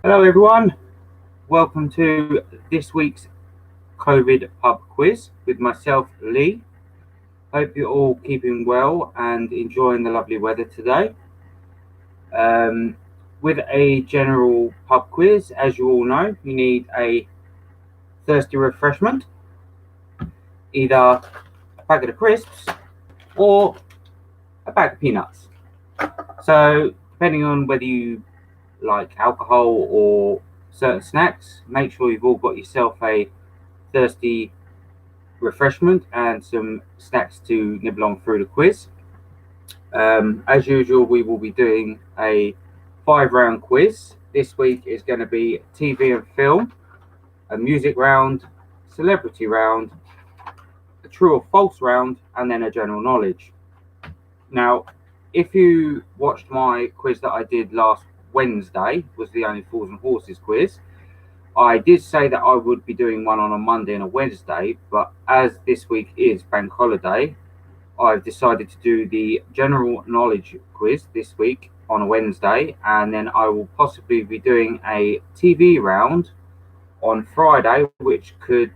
Hello, everyone. Welcome to this week's COVID pub quiz with myself, Lee. Hope you're all keeping well and enjoying the lovely weather today. With a general pub quiz, as you all know, you need a thirsty refreshment, either a packet of crisps or a bag of peanuts. So, depending on whether you like alcohol or certain snacks, make sure you've all got yourself a thirsty refreshment and some snacks to nibble on through the quiz. As usual, we will be doing a 5 round quiz. This week is going to be TV and film, a music round, celebrity round, a true or false round, and then a general knowledge. Now, if you watched my quiz that I did last Wednesday, was the Only Fools and Horses quiz, I did say that I would be doing one on a Monday and a Wednesday, but as this week is bank holiday, I've decided to do the general knowledge quiz this week on a Wednesday, and then I will possibly be doing a TV round on Friday, which could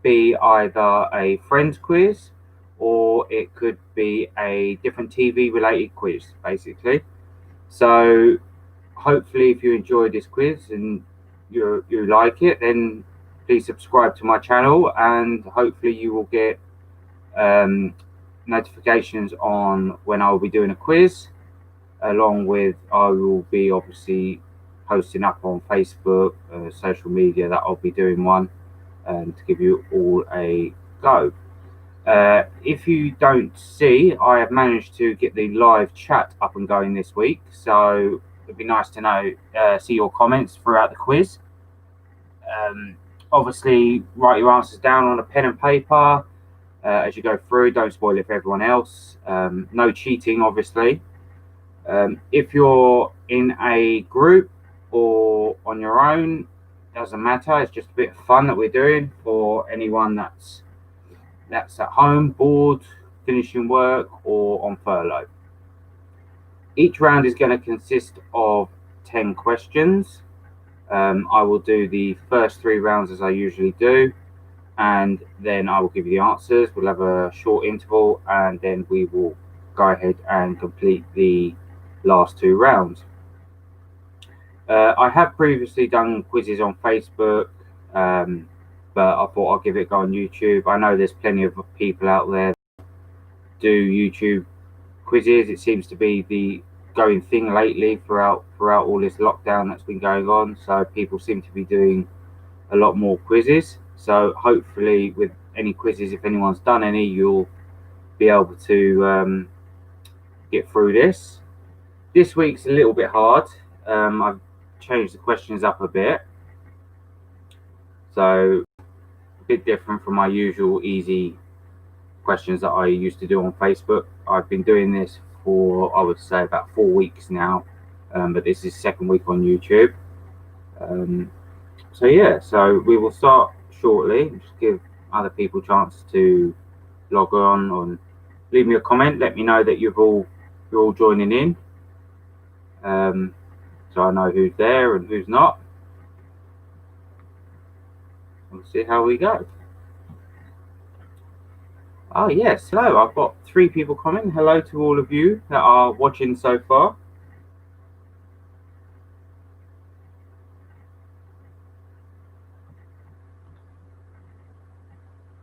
be either a Friends quiz or it could be a different TV related quiz, basically. So hopefully, if you enjoy this quiz and you like it, then please subscribe to my channel, and hopefully you will get notifications on when I will be doing a quiz, along with I will be obviously posting up on Facebook, social media, that I'll be doing one to give you all a go. If you don't see, I have managed to get the live chat up and going this week, so it'd be nice to know, see your comments throughout the quiz. Obviously, write your answers down on a pen and paper as you go through. Don't spoil it for everyone else. No cheating, obviously. If you're in a group or on your own, doesn't matter. It's just a bit of fun that we're doing for anyone that's at home, bored, finishing work, or on furlough. Each round is going to consist of 10 questions. I will do the first 3 rounds as I usually do, and then I will give you the answers. We'll have a short interval, and then we will go ahead and complete the last 2 rounds. I have previously done quizzes on Facebook, but I thought I'll give it a go on YouTube. I know there's plenty of people out there that do YouTube quizzes. It seems to be the going thing lately throughout all this lockdown that's been going on. So people seem to be doing a lot more quizzes. So hopefully, with any quizzes, if anyone's done any, you'll be able to get through this. This week's a little bit hard. I've changed the questions up a bit, so a bit different from my usual easy questions that I used to do on Facebook. I've been doing this for, I would say, about 4 weeks now, but this is second week on YouTube. So yeah, so we will start shortly. Just give other people a chance to log on and leave me a comment. Let me know that you're all joining in, so I know who's there and who's not. We'll see how we go. Oh yes, hello. I've got 3 people coming. Hello to all of you that are watching so far.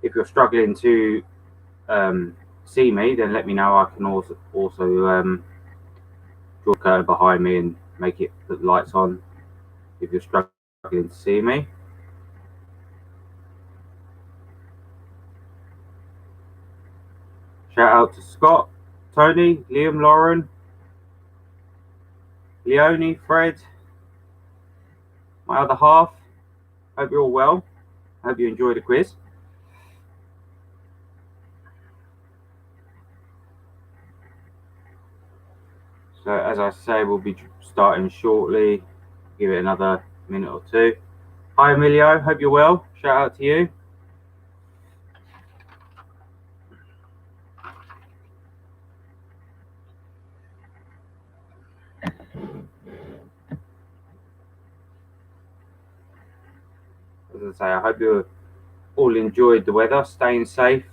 If you're struggling to see me, then let me know. I can also draw a curtain behind me and make it put the lights on if you're struggling to see me. Shout out to Scott, Tony, Liam, Lauren, Leonie, Fred, my other half. Hope you're all well. Hope you enjoyed the quiz. So as I say, we'll be starting shortly. Give it another minute or two. Hi Emilio, hope you're well. Shout out to you. I say, I hope you all enjoyed the weather, staying safe.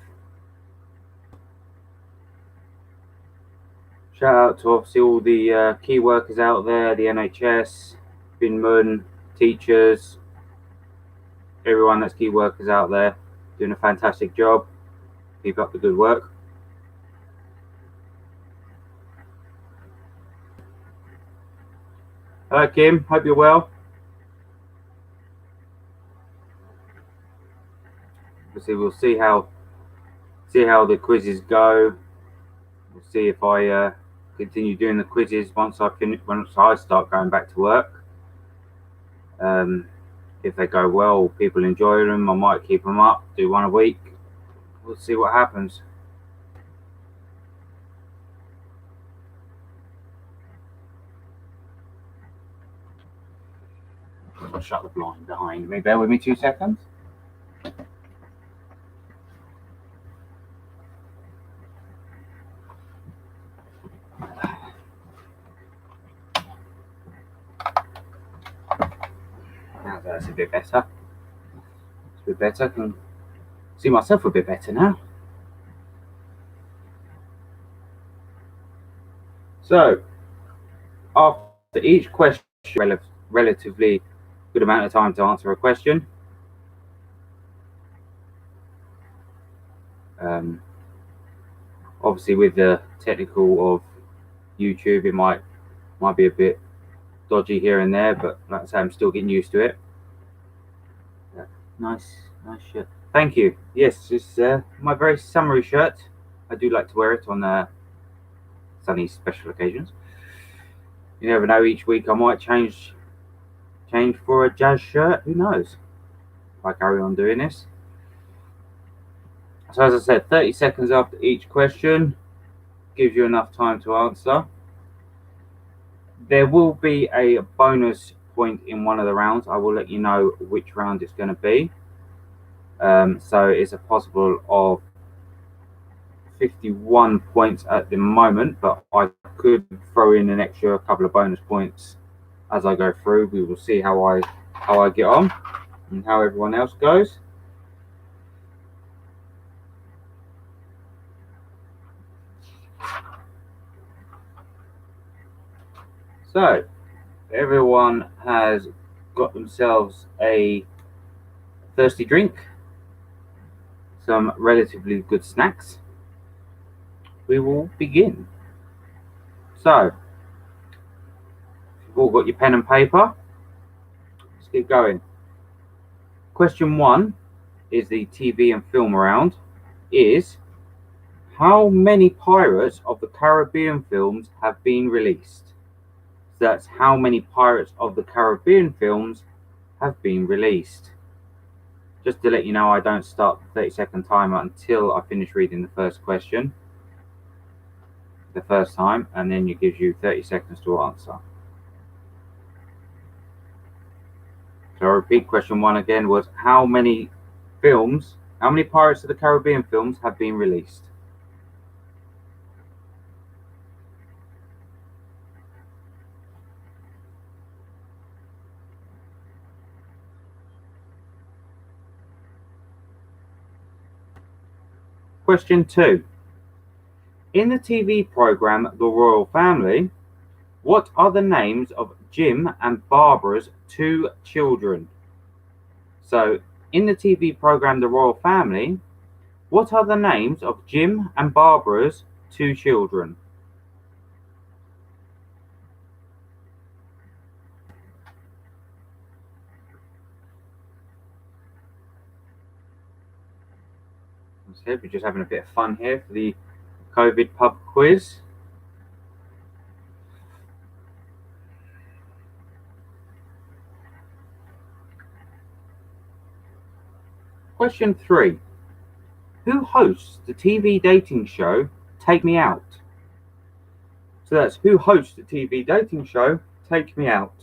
Shout out to obviously all the key workers out there, the NHS, Binmun, teachers, everyone that's key workers out there, doing a fantastic job. Keep up the good work. Hello, Kim. Hope you're well. Obviously, we'll see how the quizzes go. We'll see if I continue doing the quizzes once I start going back to work. If they go well, people enjoy them, I might keep them up, do one a week. We'll see what happens. I'll shut the blind behind me. Bear with me 2 seconds. Now that's a bit better. It's a bit better. I can see myself a bit better now. So, after each question, relatively good amount of time to answer a question. Obviously, with the technical of YouTube, it might be a bit dodgy here and there, but like I say, I'm still getting used to it. Nice shirt. Thank you. Yes, it's my very summery shirt. I do like to wear it on sunny special occasions. You never know, each week I might change for a jazz shirt. Who knows? If I carry on doing this. So as I said, 30 seconds after each question gives you enough time to answer. There will be a bonus point in one of the rounds. I will let you know which round it's going to be. So it's a possible of 51 points at the moment, but I could throw in an extra couple of bonus points as I go through. We will see how I get on and how everyone else goes. So everyone has got themselves a thirsty drink, some relatively good snacks. We will begin. So you've all got your pen and paper. Let's keep going. Question 1 is the TV and film round. Is how many Pirates of the Caribbean films have been released? So that's how many Pirates of the Caribbean films have been released. Just to let you know, I don't start the 30-second timer until I finish reading the first question the first time, and then it gives you 30 seconds to answer. So I repeat, question 1 again was how many Pirates of the Caribbean films have been released? Question 2. In the TV program The Royal Family, what are the names of Jim and Barbara's 2 children? So, in the TV program The Royal Family, what are the names of Jim and Barbara's 2 children? We're just having a bit of fun here for the COVID pub quiz. Question 3. Who hosts the TV dating show Take Me Out? So that's who hosts the TV dating show Take Me Out.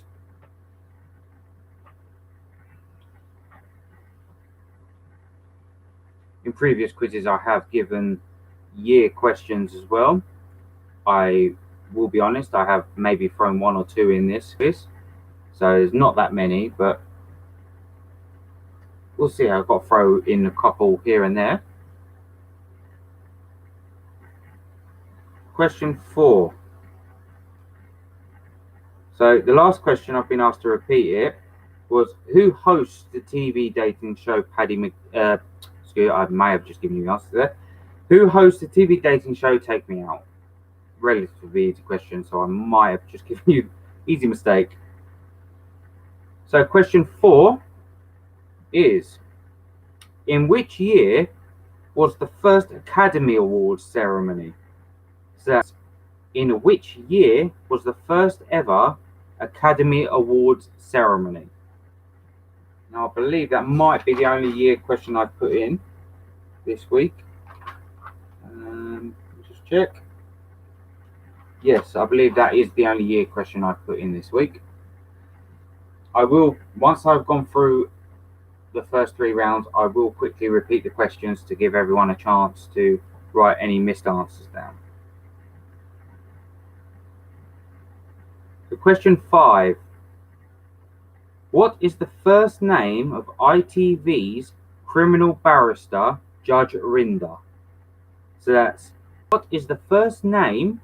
In previous quizzes, I have given year questions as well. I will be honest, I have maybe thrown 1 or 2 in this quiz. So there's not that many, but we'll see. I've got to throw in a couple here and there. Question 4. So the last question I've been asked to repeat it was, who hosts the TV dating show Paddy excuse, I may have just given you the answer there. Who hosts the TV dating show Take Me Out? Relatively easy question, so I might have just given you easy mistake. So question 4 is, in which year was the first Academy Awards ceremony? So that's, in which year was the first ever Academy Awards ceremony? Now, I believe that might be the only year question I've put in this week. Just check. Yes, I believe that is the only year question I've put in this week. I will, once I've gone through the first 3 rounds, I will quickly repeat the questions to give everyone a chance to write any missed answers down. So question 5. What is the first name of ITV's criminal barrister, Judge Rinder? So that's, what is the first name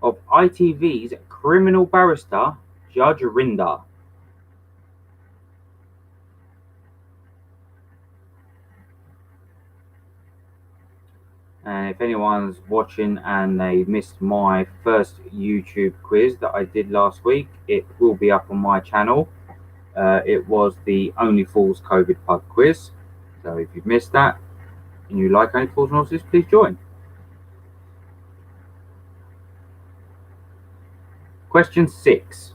of ITV's criminal barrister, Judge Rinder? And if anyone's watching and they missed my first YouTube quiz that I did last week, it will be up on my channel. It was the Only Fools COVID pub quiz. So if you've missed that and you like Only Fools and Horses, please join. Question 6.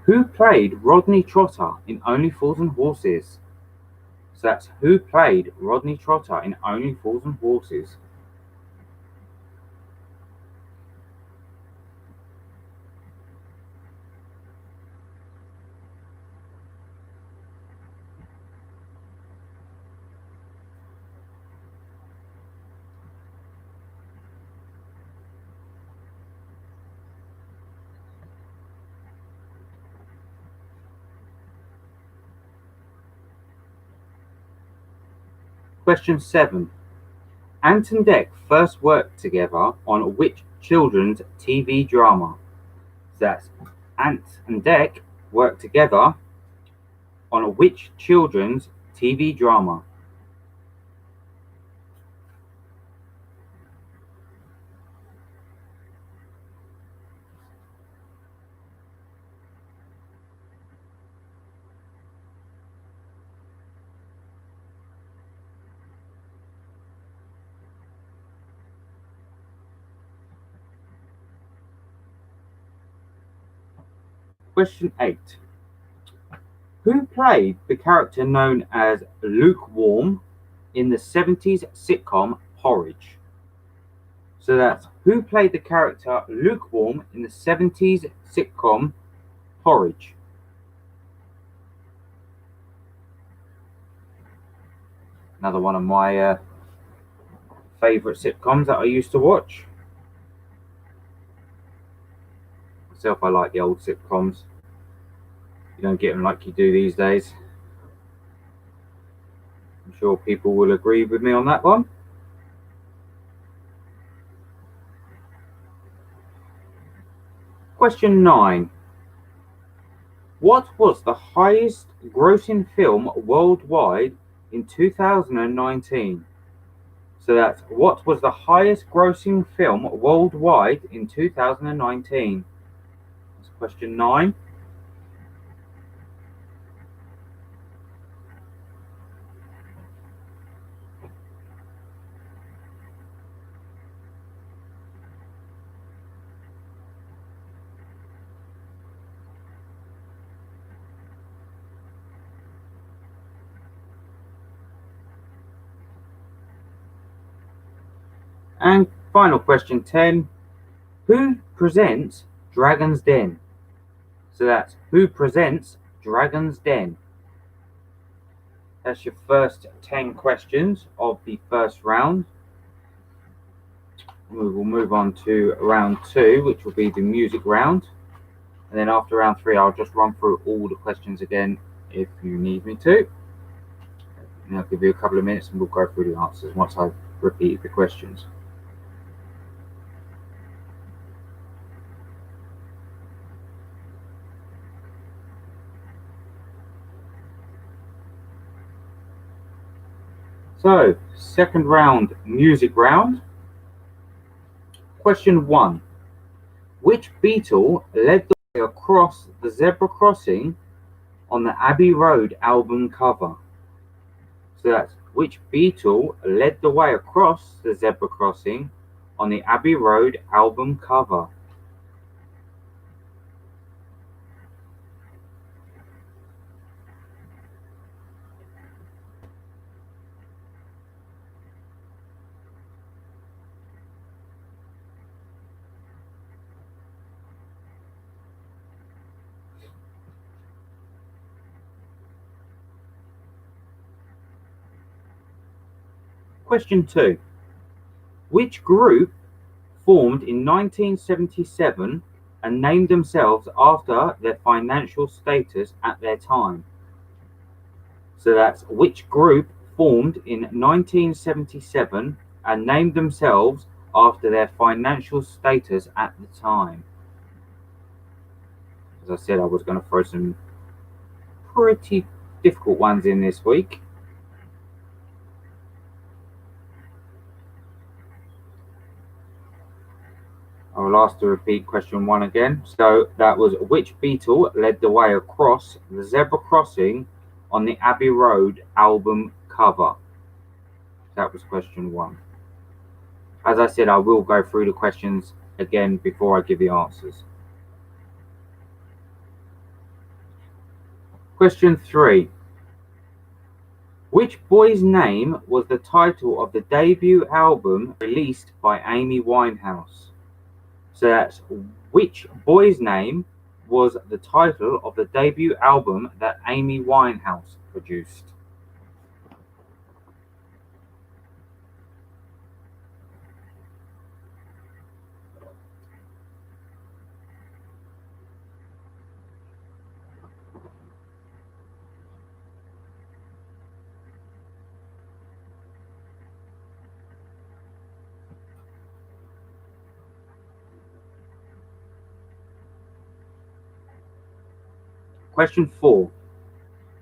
Who played Rodney Trotter in Only Fools and Horses? So that's, who played Rodney Trotter in Only Fools and Horses? Question 7. Ant and Dec first worked together on which children's TV drama? So that's, Ant and Dec worked together on which children's TV drama? Question 8. Who played the character known as Lukewarm in the 70s sitcom Porridge? So that's, who played the character Lukewarm in the 70s sitcom Porridge? Another one of my favourite sitcoms that I used to watch. Myself, I like the old sitcoms. You don't get them like you do these days. I'm sure people will agree with me on that one. Question 9. What was the highest grossing film worldwide in 2019? So that's, what was the highest grossing film worldwide in 2019? That's question 9. And final question 10. Who presents Dragon's Den? So that's, who presents Dragon's Den? That's your first 10 questions of the first round. We will move on to round 2, which will be the music round. And then after round 3, I'll just run through all the questions again if you need me to. And I'll give you a couple of minutes and we'll go through the answers once I've repeated the questions. So, second round, music round. Question 1. Which Beatle led the way across the zebra crossing on the Abbey Road album cover? So that's which Beatle led the way across the zebra crossing on the Abbey Road album cover? Question 2. Which group formed in 1977 and named themselves after their financial status at their time? So that's which group formed in 1977 and named themselves after their financial status at the time? As I said, I was going to throw some pretty difficult ones in this week. I will ask to repeat question 1 again. So that was which Beatle led the way across the zebra crossing on the Abbey Road album cover? That was question 1. As I said, I will go through the questions again before I give the answers. Question 3. Which boy's name was the title of the debut album released by Amy Winehouse? So that's which boy's name was the title of the debut album that Amy Winehouse produced? Question 4.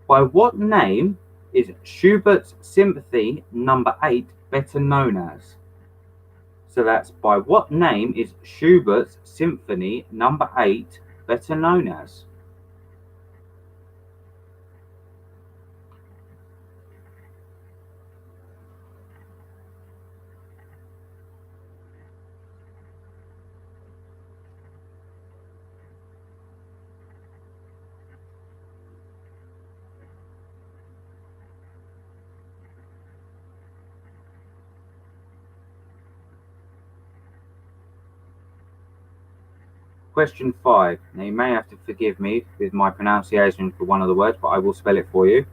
By what name is Schubert's Symphony No. 8 better known as? So that's by what name is Schubert's Symphony No. 8 better known as? Question 5. Now you may have to forgive me with my pronunciation for one of the words, but I will spell it for you.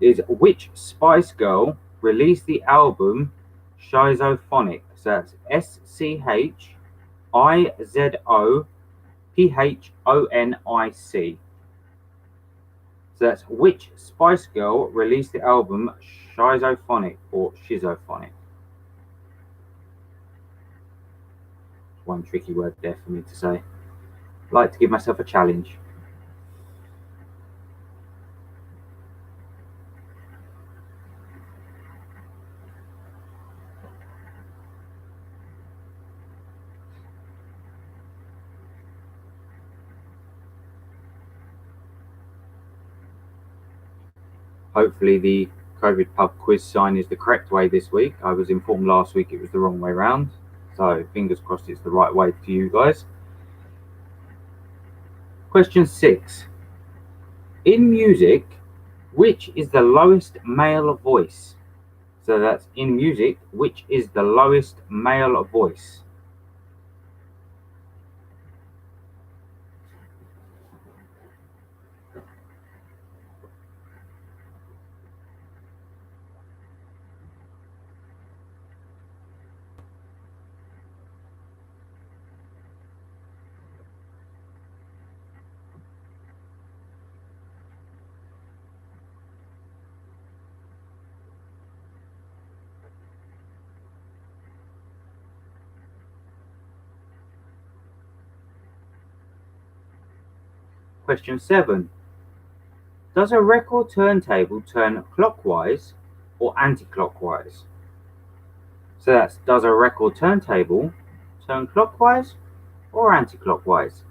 Is which Spice Girl released the album Schizophonic? So that's SCHIZOPHONIC. So that's which Spice Girl released the album Schizophonic or Schizophonic? One tricky word there for me to say. I like to give myself a challenge. Hopefully the COVID pub quiz sign is the correct way this week. I was informed last week it was the wrong way round. So fingers crossed it's the right way for you guys. Question 6. In music, which is the lowest male voice? So that's in music, which is the lowest male voice? Question 7. Does a record turntable turn clockwise or anti-clockwise? So that's, does a record turntable turn clockwise or anti-clockwise?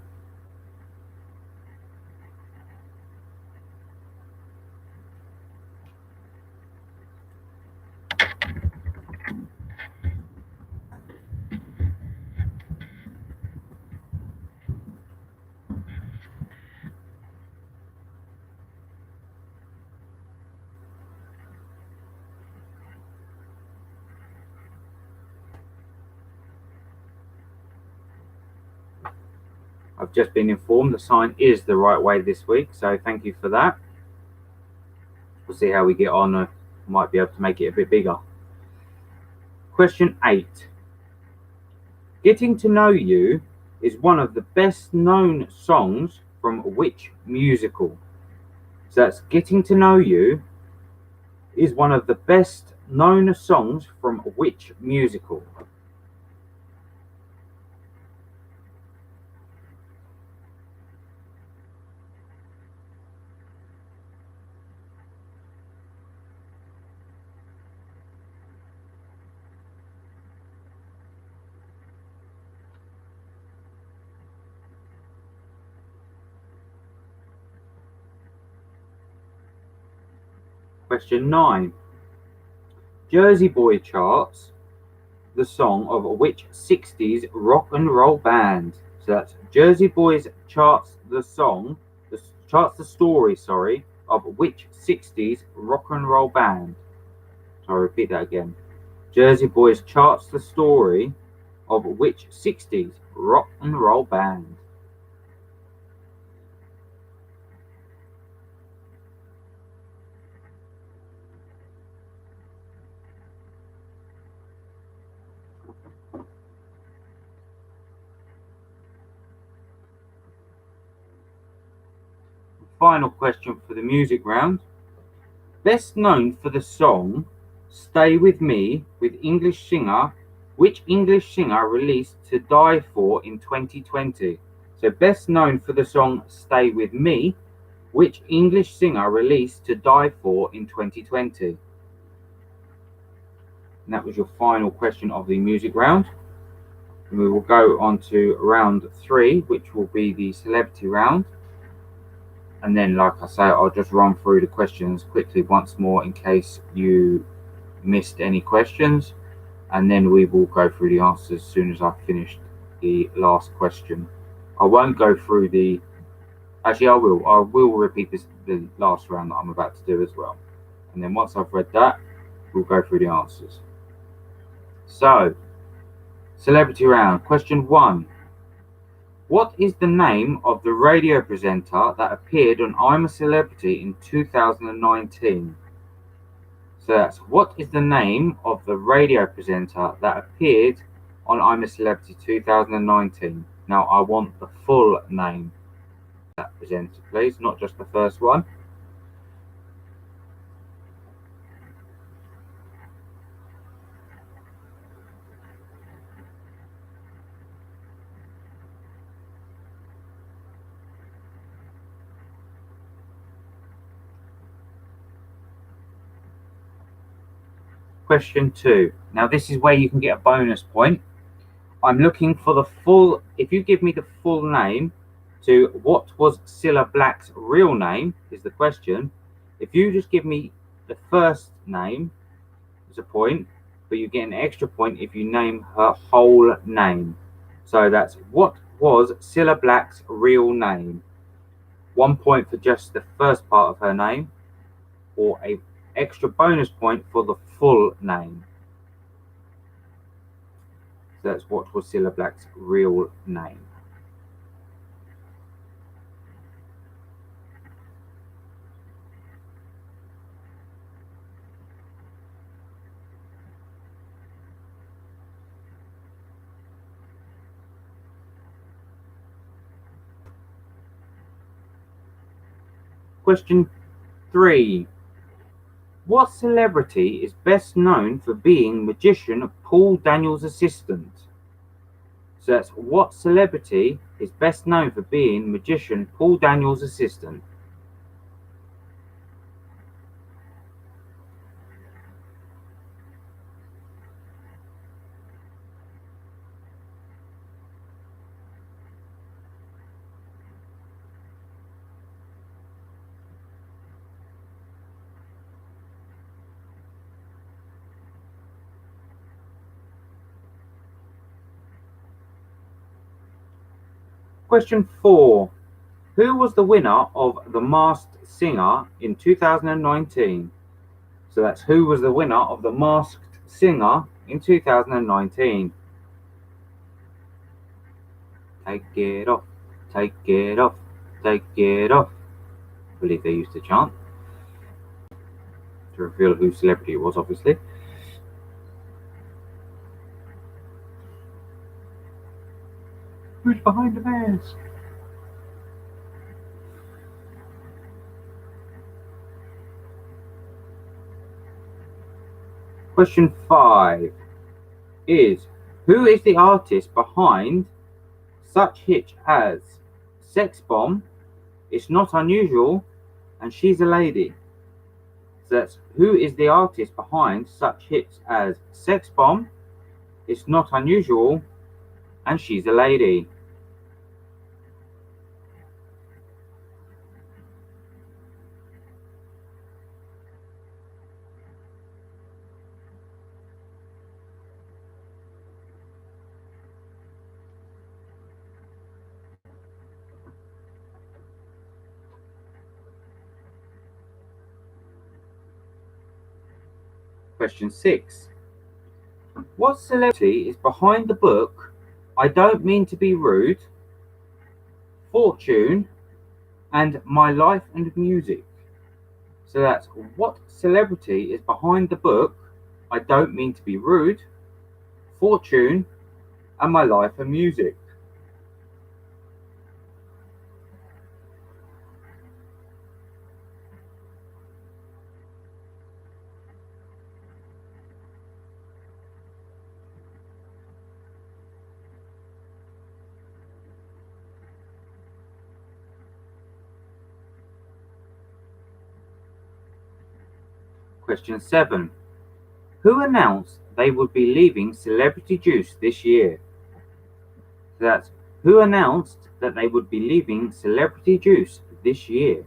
I've just been informed the sign is the right way this week, so thank you for that. We'll see how we get on. I might be able to make it a bit bigger. Question 8. Getting to Know You is one of the best known songs from which musical? So that's Getting to Know You is one of the best known songs from which musical? Question 9. Jersey Boy charts the song of which 60s rock and roll band? So that's Jersey Boys charts the story of which 60s rock and roll band? So I'll repeat that again. Jersey Boys charts the story of which 60s rock and roll band? Final question for the music round. Best known for the song Stay With Me with English singer, which English singer released To Die For in 2020? So best known for the song Stay With Me, which English singer released To Die For in 2020? And that was your final question of the music round. And we will go on to round 3, which will be the celebrity round. And then, like I say, I'll just run through the questions quickly once more in case you missed any questions. And then we will go through the answers as soon as I've finished the last question. I won't go through the... Actually, I will. I will repeat the last round that I'm about to do as well. And then once I've read that, we'll go through the answers. So, celebrity round. Question 1. What is the name of the radio presenter that appeared on I'm a Celebrity in 2019? So that's, what is the name of the radio presenter that appeared on I'm a Celebrity 2019? Now I want the full name of that presenter, please, not just the first one. Question 2. Now this is where you can get a bonus point. I'm looking for the full, if you give me the full name to what was Cilla Black's real name, is the question. If you just give me the first name, it's a point, but you get an extra point if you name her whole name. So that's, what was Cilla Black's real name? 1 point for just the first part of her name, or a extra bonus point for the full name. So that's, what was Cilla Black's real name? Question 3. What celebrity is best known for being magician Paul Daniels' assistant? So that's, what celebrity is best known for being magician Paul Daniels' assistant? Question 4. Who was the winner of The Masked Singer in 2019? So that's who was the winner of The Masked Singer in 2019. Take it off, take it off, take it off. I believe they used to chant to reveal whose celebrity it was, obviously. Who's behind the mask? Question 5 is, who is the artist behind such hits as Sex Bomb, It's Not Unusual, and She's a Lady? So that's who is the artist behind such hits as Sex Bomb, It's Not Unusual, and She's a Lady? Question 6. What celebrity is behind the book I Don't Mean to Be Rude, Fortune, and My Life and Music? So that's what celebrity is behind the book I Don't Mean to Be Rude, Fortune, and My Life and Music? Question 7. Who announced they would be leaving Celebrity Juice this year? So that's who announced that they would be leaving Celebrity Juice this year?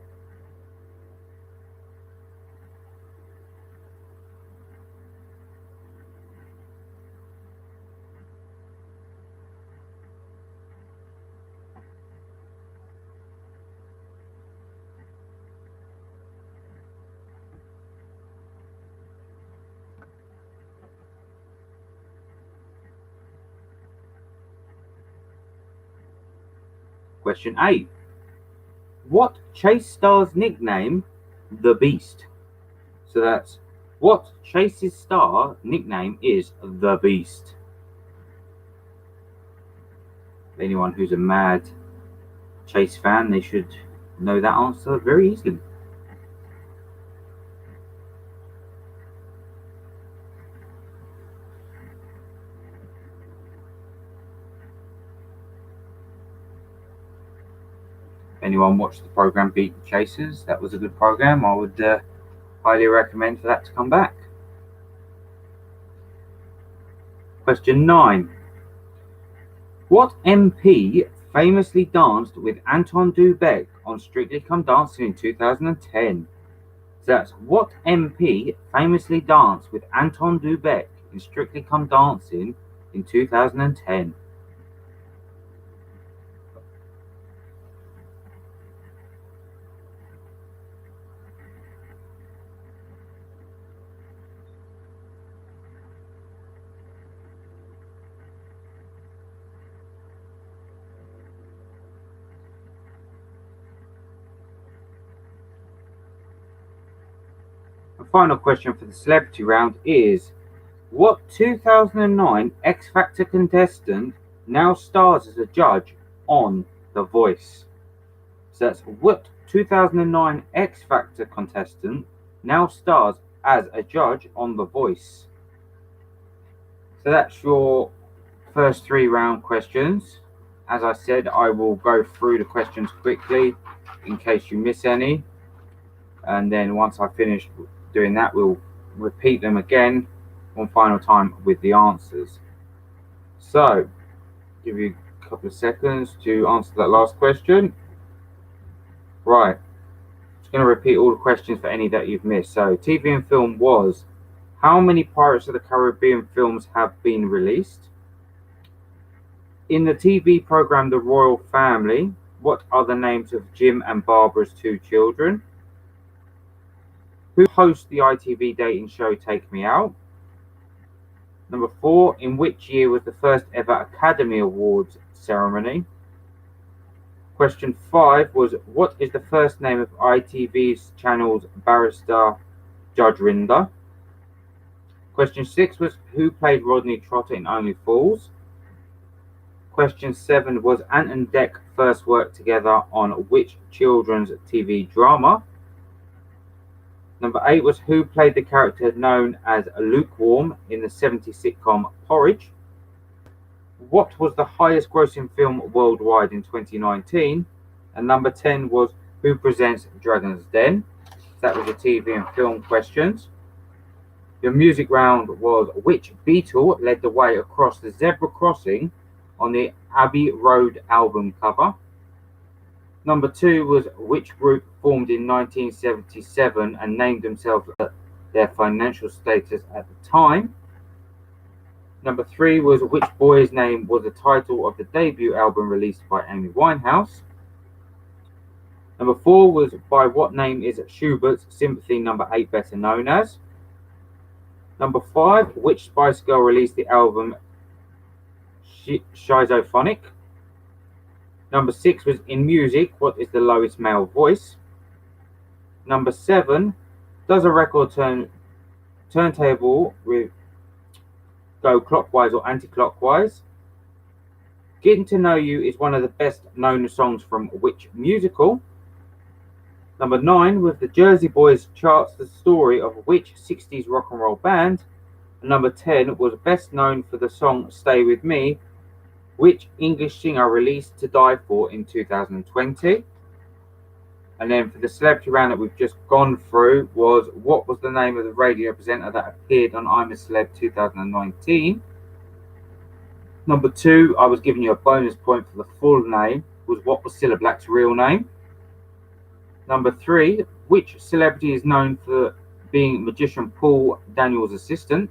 Question 8. What Chase star's nickname The Beast? So that's what Chase's star nickname is The Beast. Anyone who's a mad Chase fan, they should know that answer very easily. If anyone watched the program Beat the Chasers, that was a good program. I would highly recommend for that to come back. Question 9. What MP famously danced with Anton Du Beke on Strictly Come Dancing in 2010? So that's what MP famously danced with Anton Du Beke in Strictly Come Dancing in 2010? The final question for the celebrity round is, what 2009 X Factor contestant now stars as a judge on The Voice? So that's what 2009 X Factor contestant now stars as a judge on The Voice? So that's your first 3 round questions. As I said, I will go through the questions quickly in case you miss any. And then once I finish doing that, we'll repeat them again one final time with the answers. So, give you a couple of seconds to answer that last question. Right, just going to repeat all the questions for any that you've missed. So, TV and film was, how many Pirates of the Caribbean films have been released? In the TV program The Royal Family, what are the names of Jim and Barbara's two children? Who hosts the ITV dating show Take Me Out? Number 4, in which year was the first ever Academy Awards ceremony? Question 5 was, what is the first name of ITV's channel's barrister Judge Rinder? Question 6 was, who played Rodney Trotter in Only Fools? Question 7 was, Ant and Dec first worked together on which children's TV drama? Number 8 was, who played the character known as Lukewarm in the 70s sitcom Porridge? What was the highest grossing film worldwide in 2019? And number 10 was, who presents Dragon's Den? That was the TV and film questions. The music round was, which Beatle led the way across the zebra crossing on the Abbey Road album cover? Number 2 was, which group formed in 1977 and named themselves their financial status at the time? Number 3 was, which boy's name was the title of the debut album released by Amy Winehouse? Number 4 was, by what name is Schubert's Sympathy No. 8 better known as? Number 5, which Spice Girl released the album Schizophonic? Number 6 was, in music, what is the lowest male voice? Number 7, does a record turntable go clockwise or anti-clockwise? Getting to Know You is one of the best known songs from which musical? Number 9, with the Jersey Boys charts the story of which 60s rock and roll band? And number 10 was best known for the song Stay With Me, which English singer released To Die For in 2020? And then for the celebrity round that we've just gone through was, what was the name of the radio presenter that appeared on I'm a Celeb 2019? Number 2, I was giving you a bonus point for the full name, was what was Cilla Black's real name? Number 3, which celebrity is known for being magician Paul Daniels' assistant?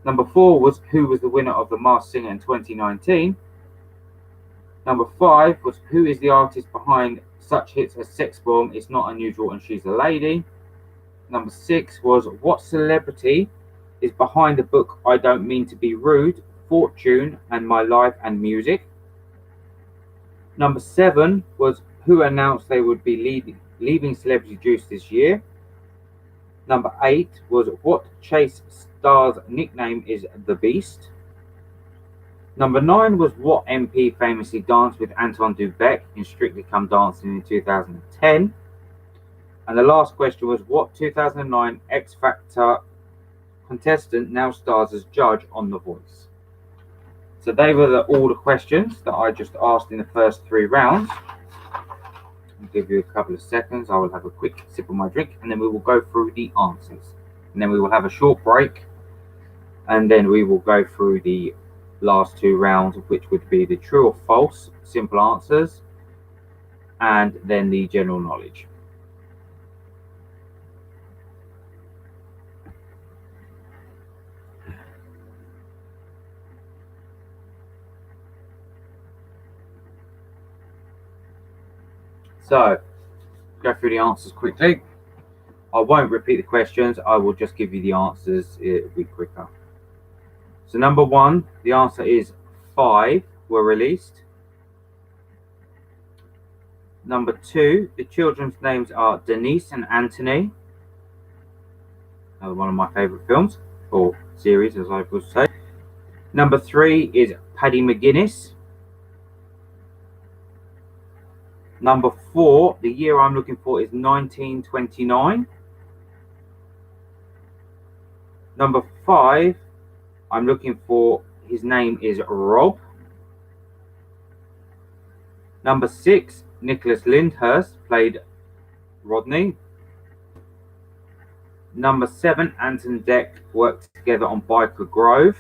Number 4 was, who was the winner of The Masked Singer in 2019? Number 5 was, who is the artist behind such hits as Sex Bomb, It's Not Unusual, and She's a Lady? Number 6 was, what celebrity is behind the book I Don't Mean to Be Rude, Fortune, and My Life and Music? Number 7 was, who announced they would be leaving Celebrity Juice this year? Number 8 was, what Chase star's nickname is The Beast? Number 9 was, what MP famously danced with Anton Dubek in Strictly Come Dancing in 2010? And the last question was, what 2009 X Factor contestant now stars as judge on The Voice? So they were all the questions that I just asked in the first 3 rounds. I'll give you a couple of seconds. I will have a quick sip of my drink, and then we will go through the answers. And then we will have a short break, and then we will go through the last 2 rounds, which would be the true or false simple answers, and then the general knowledge. So, go through the answers quickly. I won't repeat the questions, I will just give you the answers, it'll be quicker. So number 1, the answer is 5 were released. Number 2, the children's names are Denise and Anthony. Another one of my favourite films, or series as I would say. Number 3 is Paddy McGuinness. Number 4, the year I'm looking for is 1929. Number 5, I'm looking for, his name is Rob. Number 6, Nicholas Lyndhurst played Rodney. Number 7, Ant and Dec worked together on Byker Grove.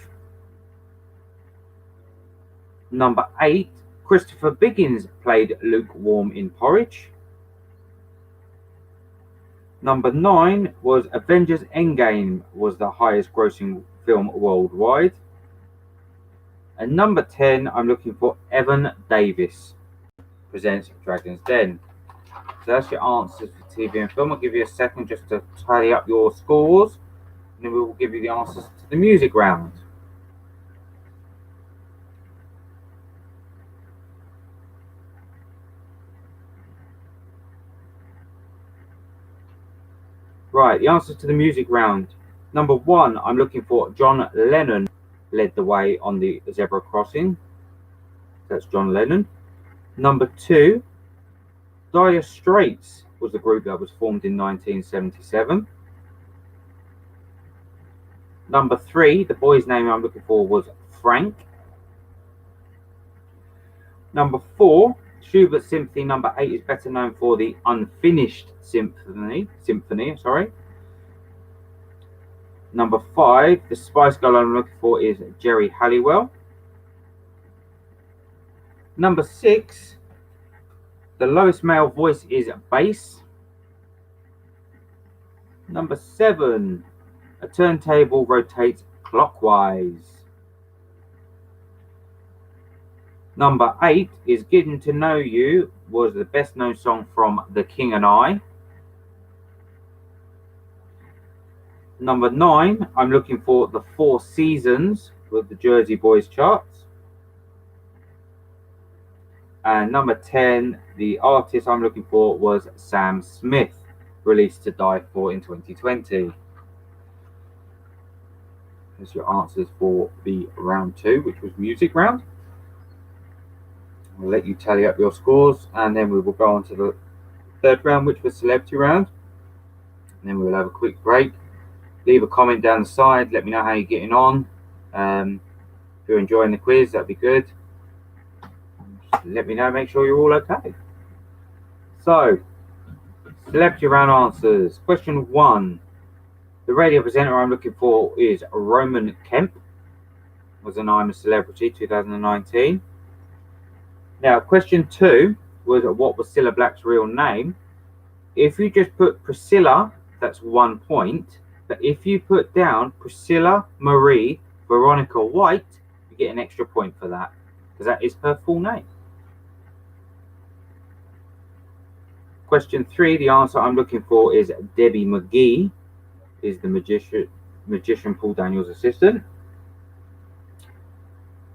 Number 8, Christopher Biggins played Lukewarm in Porridge. Number 9 was Avengers Endgame was the highest grossing film worldwide. And number 10, I'm looking for Evan Davis presents Dragon's Den. So that's your answers for TV and film. I'll give you a second just to tally up your scores, and then we will give you the answers to the music round. Right, the answers to the music round. Number 1, I'm looking for John Lennon led the way on the zebra crossing. That's John Lennon. Number 2, Dire Straits was the group that was formed in 1977. Number 3, the boy's name I'm looking for was Frank. Number 4, Schubert Symphony Number 8 is better known for the Unfinished Symphony. Number 5, the Spice Girl I'm looking for is Geri Halliwell. Number 6, the lowest male voice is bass. Number 7, a turntable rotates clockwise. Number 8 is Getting to Know You was the best known song from The King and I. Number 9, I'm looking for The Four Seasons with the Jersey Boys charts. And number 10, the artist I'm looking for was Sam Smith, released To Die For in 2020. There's your answers for the round 2, which was music round. I'll let you tally up your scores, and then we will go on to the third round, which was celebrity round. And then we'll have a quick break. Leave a comment down the side. Let me know how you're getting on. If you're enjoying the quiz, that'd be good. Let me know. Make sure you're all okay. So, celebrity round answers. Question 1. The radio presenter I'm looking for is Roman Kemp. Was an I'm a Celebrity 2019. Now, question 2 was what was Cilla Black's real name? If you just put Priscilla, that's 1 point. But if you put down Priscilla Marie Veronica White, you get an extra point for that, because that is her full name. Question 3, the answer I'm looking for is Debbie McGee, is the magician Paul Daniels' assistant.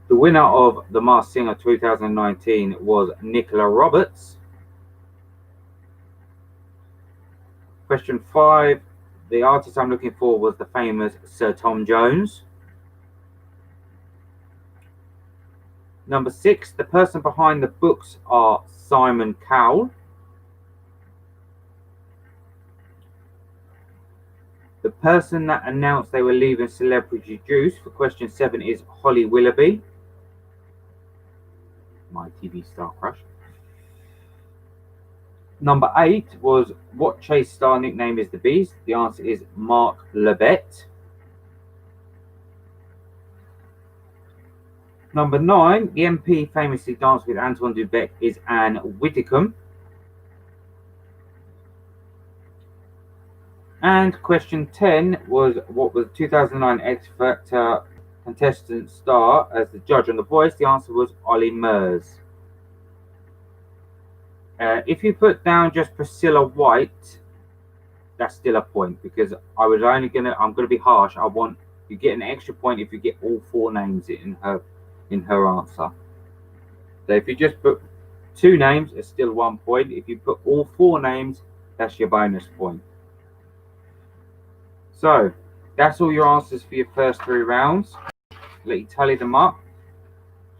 The winner of The Masked Singer 2019 was Nicola Roberts. Question 5, the artist I'm looking for was the famous Sir Tom Jones. Number 6, the person behind the books are Simon Cowell. The person that announced they were leaving Celebrity Juice for question 7 is Holly Willoughby, my TV star crush. Number 8 was what Chase star nickname is the Beast? The answer is Mark Lebet. Number 9, the MP famously danced with Antoine Dubec is Anne Widdecombe. And question 10 was what was 2009 X Factor contestant star as the judge on The Voice? The answer was Ollie Murs. If you put down just Priscilla White, that's still a point, because I'm gonna be harsh. I want you get an extra point if you get all 4 names in her answer. So if you just put 2 names, it's still 1 point. If you put all 4 names, that's your bonus point. So that's all your answers for your first 3 rounds. Let you tally them up.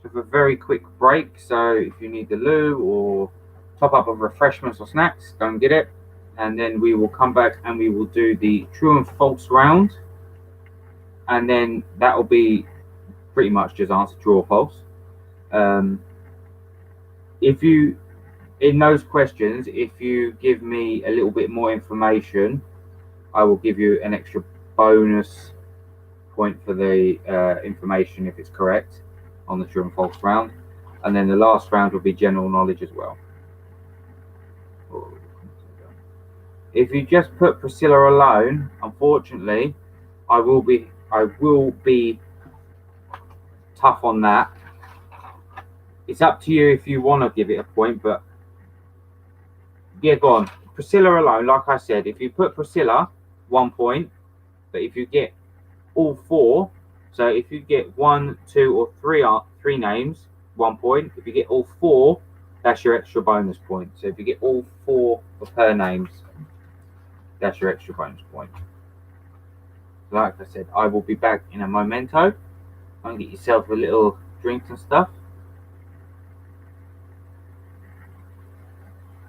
Have a very quick break. So if you need the loo or top up of refreshments or snacks, go and get it. And then we will come back and we will do the true and false round. And then that will be pretty much just answer true or false. If you, in those questions, if you give me a little bit more information, I will give you an extra bonus point for the information if it's correct on the true and false round. And then the last round will be general knowledge as well. If you just put Priscilla alone, unfortunately, I will be tough on that. It's up to you if you want to give it a point, but yeah, go on. Priscilla alone, like I said, if you put Priscilla, 1 point, but if you get all four, so if you get 1, 2, or 3 names, 1 point. If you get all four, that's your extra bonus point. So if you get all 4 of her names, that's your extra bonus point. Like I said, I will be back in a momento. And get yourself a little drink and stuff.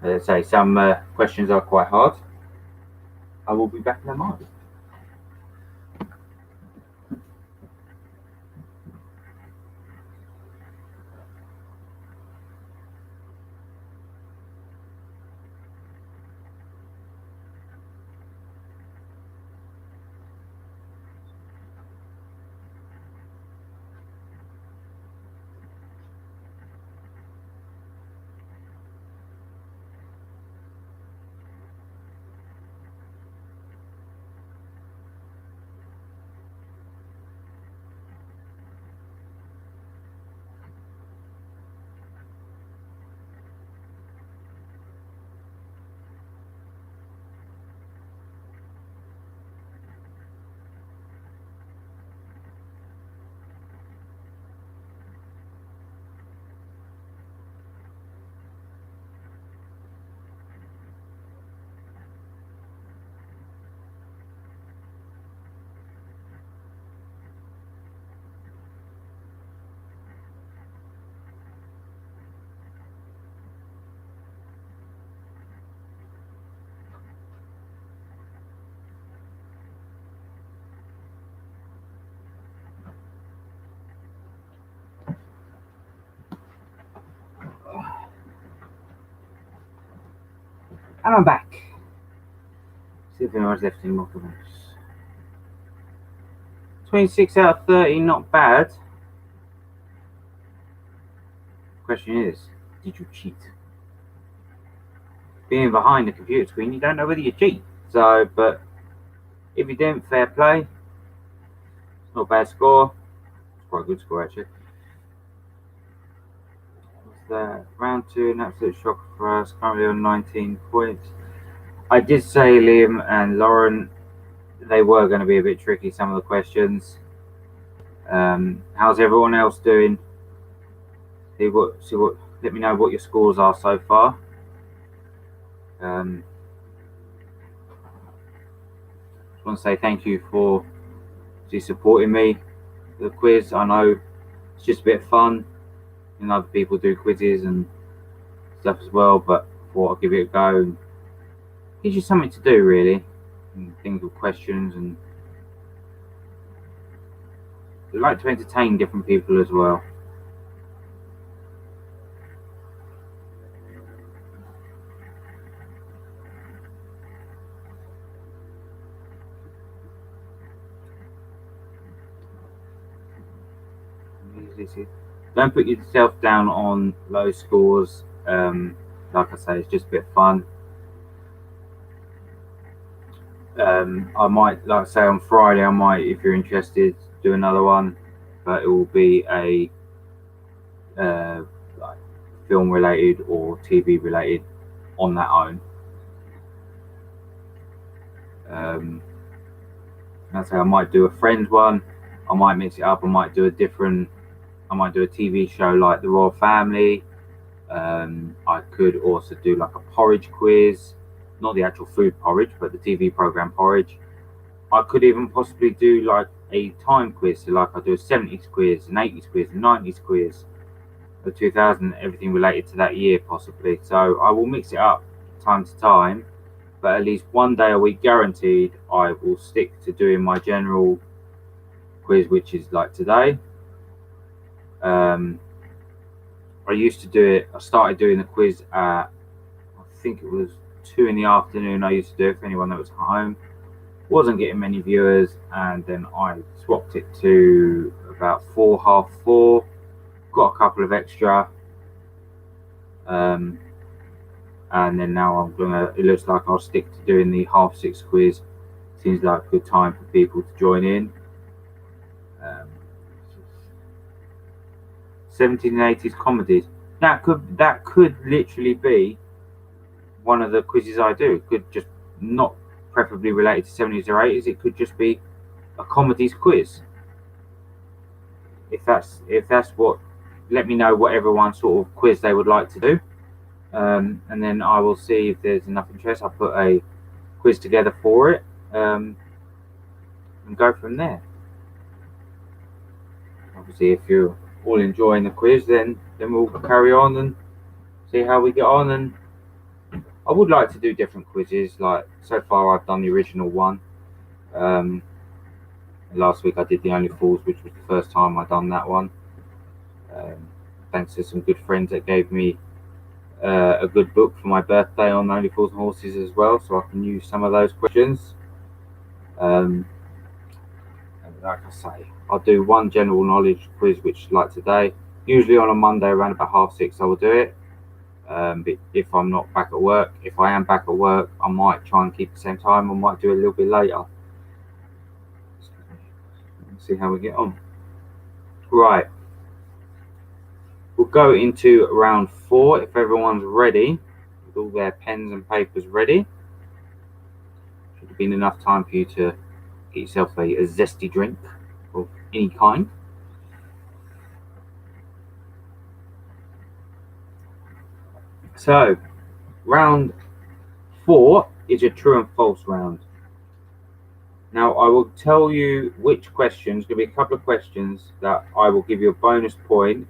As I say, some questions are quite hard. I will be back in a moment. And I'm back. See if anyone's left any more comments. 26 out of 30, not bad. Question is, did you cheat? Being behind the computer screen, you don't know whether you cheat. So, but if you didn't, fair play. It's not a bad score. It's quite a good score actually. What's that? Round 2, an absolute shock for us. Currently on 19 points. I did say Liam and Lauren, they were going to be a bit tricky, some of the questions. How's everyone else doing? Let me know what your scores are so far. Just want to say thank you for supporting me. The quiz, I know it's just a bit of fun, and other people do quizzes and stuff as well, but I thought I'd give it a go. And gives you something to do, really, and things with questions, and I like to entertain different people as well. Don't put yourself down on low scores. Like I say, it's just a bit of fun. I might, like I say, on Friday, I might, if you're interested, do another one, but it will be a like film related or TV related on that own. Like I say, I might do a Friends one. I might mix it up. I might do a TV show like The Royal Family. I could also do like a porridge quiz, not the actual food porridge, but the TV program porridge. I could even possibly do like a time quiz, so like I do a 70s quiz, an 80s quiz, a 90s quiz, a 2000, everything related to that year possibly. So I will mix it up time to time, but at least one day a week guaranteed I will stick to doing my general quiz, which is like today. I used to do it. I started doing the quiz at, I think it was 2 in the afternoon. I used to do it for anyone that was home. Wasn't getting many viewers, and then I swapped it to about 4, half 4. Got a couple of extra, and then now I'm gonna. It looks like I'll stick to doing the half 6 quiz. Seems like a good time for people to join in. 1780s comedies. That could literally be one of the quizzes I do. It could just not preferably related to 70s or 80s. It could just be a comedies quiz. If that's what, let me know what everyone sort of quiz they would like to do, and then I will see if there's enough interest. I'll put a quiz together for it, and go from there. Obviously, if you're all enjoying the quiz, then we'll carry on and see how we get on. And I would like to do different quizzes. Like, so far I've done the original one. Last week I did the Only Fools, which was the first time I've done that one. Thanks to some good friends that gave me a good book for my birthday on Only Fools and Horses as well, so I can use some of those questions. And like I say, I'll do one general knowledge quiz, which, like today, usually on a Monday around about half 6 I will do it. But if I'm not back at work, if I am back at work, I might try and keep the same time. I might do it a little bit later. Let's see how we get on. Right. We'll go into round 4 if everyone's ready, with all their pens and papers ready. Should have been enough time for you to get yourself a zesty drink of any kind. So, round 4 is a true and false round. Now, I will tell you which questions. There'll be a couple of questions that I will give you a bonus point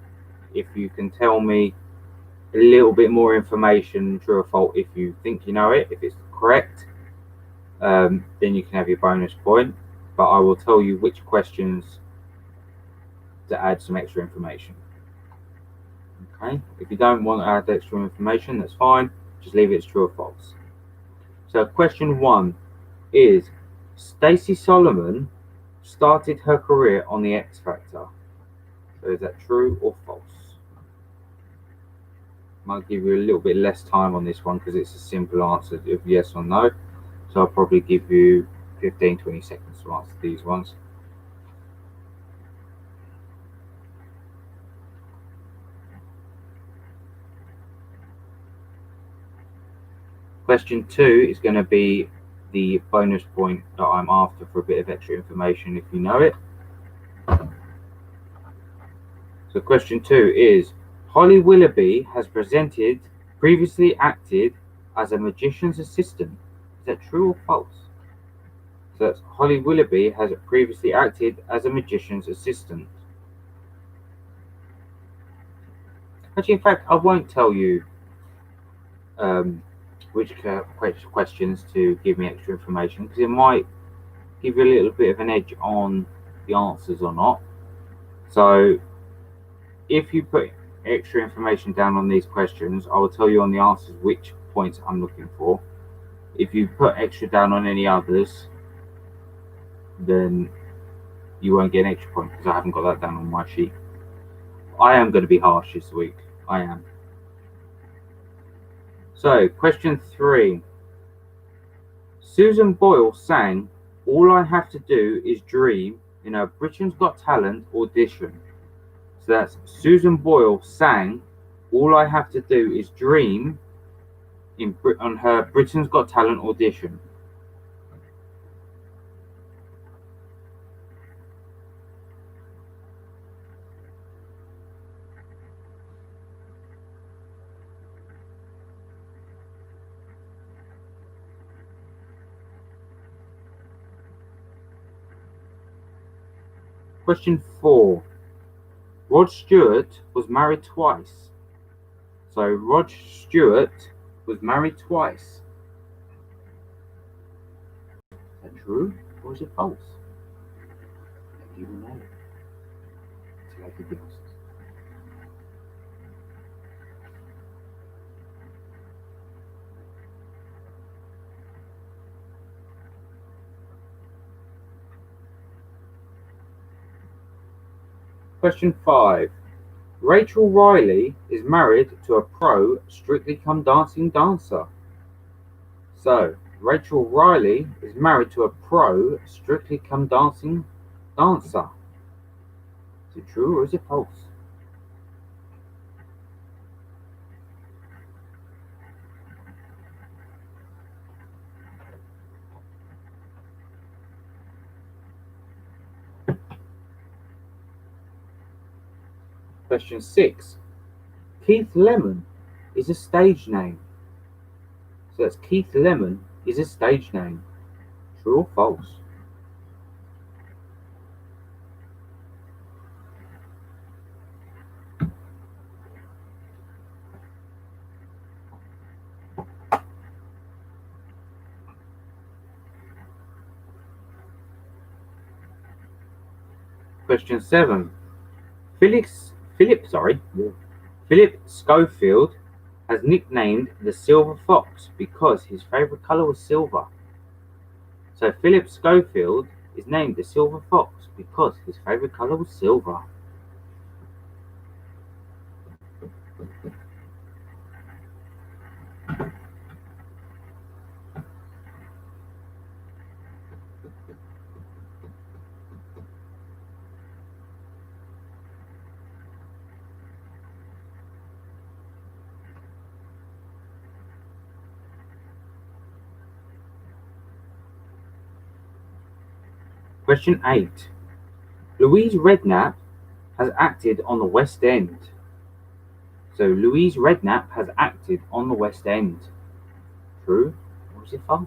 if you can tell me a little bit more information, true or false, if you think you know it. If it's correct, then you can have your bonus point. But I will tell you which questions to add some extra information. Okay, if you don't want to add extra information, that's fine. Just leave it as true or false. So question 1 is, Stacey Solomon started her career on the X Factor. So is that true or false? Might give you a little bit less time on this one because it's a simple answer of yes or no. So I'll probably give you 15-20 seconds to answer these ones. Question 2 is going to be the bonus point that I'm after for a bit of extra information if you know it. So question 2 is, Holly Willoughby has previously acted as a magician's assistant. Is that true or false? So that's Holly Willoughby has previously acted as a magician's assistant. Actually, in fact, I won't tell you which questions to give me extra information, because it might give you a little bit of an edge on the answers or not. So if you put extra information down on these questions, I will tell you on the answers which points I'm looking for. If you put extra down on any others, then you won't get an extra point because I haven't got that down on my sheet. I am going to be harsh this week. I am. So, question 3. Susan Boyle sang All I Have to Do Is Dream in her Britain's Got Talent audition. So that's Susan Boyle sang All I Have to Do Is Dream on her Britain's Got Talent audition. Question 4. Rod Stewart was married twice. So Rod Stewart was married twice. Is that true or is it false? You will know. Question 5. Rachel Riley is married to a pro Strictly Come Dancing dancer. So, Rachel Riley is married to a pro Strictly Come Dancing dancer. Is it true or is it false? Question 6. Keith Lemon is a stage name. So that's Keith Lemon is a stage name. True or false? Question 7. Philip Schofield has nicknamed the Silver Fox because his favourite colour was silver. So Philip Schofield is named the Silver Fox because his favourite colour was silver. Question 8. Louise Redknapp has acted on the West End. So Louise Redknapp has acted on the West End. True or is it false?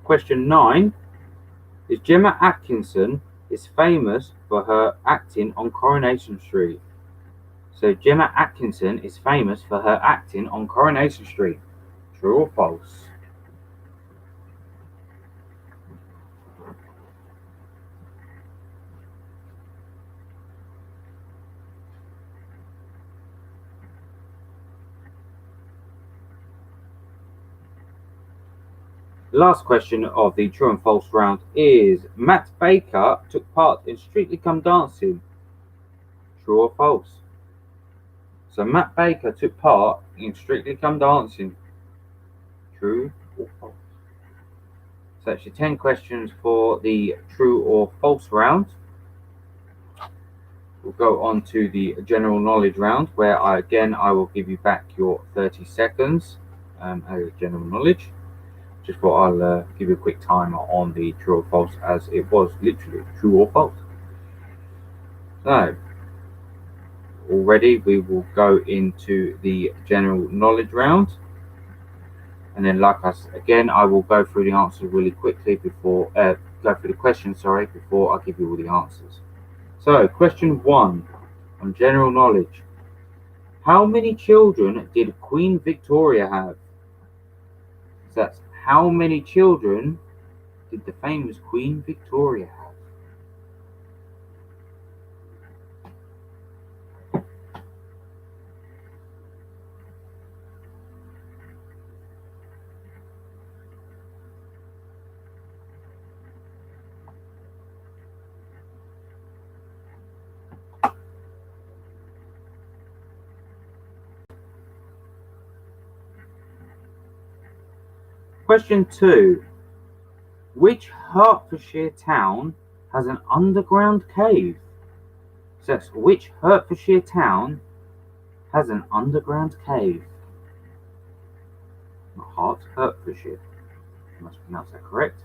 Question 9 is Gemma Atkinson is famous for her acting on Coronation Street. So Gemma Atkinson is famous for her acting on Coronation Street. True or false? Last question of the true and false round is Matt Baker took part in Strictly Come Dancing. True or false? So Matt Baker took part in Strictly Come Dancing. True or false? So that's your 10 questions for the true or false round. We'll go on to the general knowledge round where I will give you back your 30 seconds as general knowledge. Just thought I'll give you a quick timer on the true or false as it was literally true or false. So, already we will go into the general knowledge round. And then I will go through the answers really quickly before, go through the questions, before I give you all the answers. So, question 1 on general knowledge. How many children did Queen Victoria have? So that's how many children did the famous Queen Victoria have? Question 2. Which Hertfordshire town has an underground cave? So that's which Hertfordshire town has an underground cave? Not Hert, Hertfordshire. I must pronounce that correct.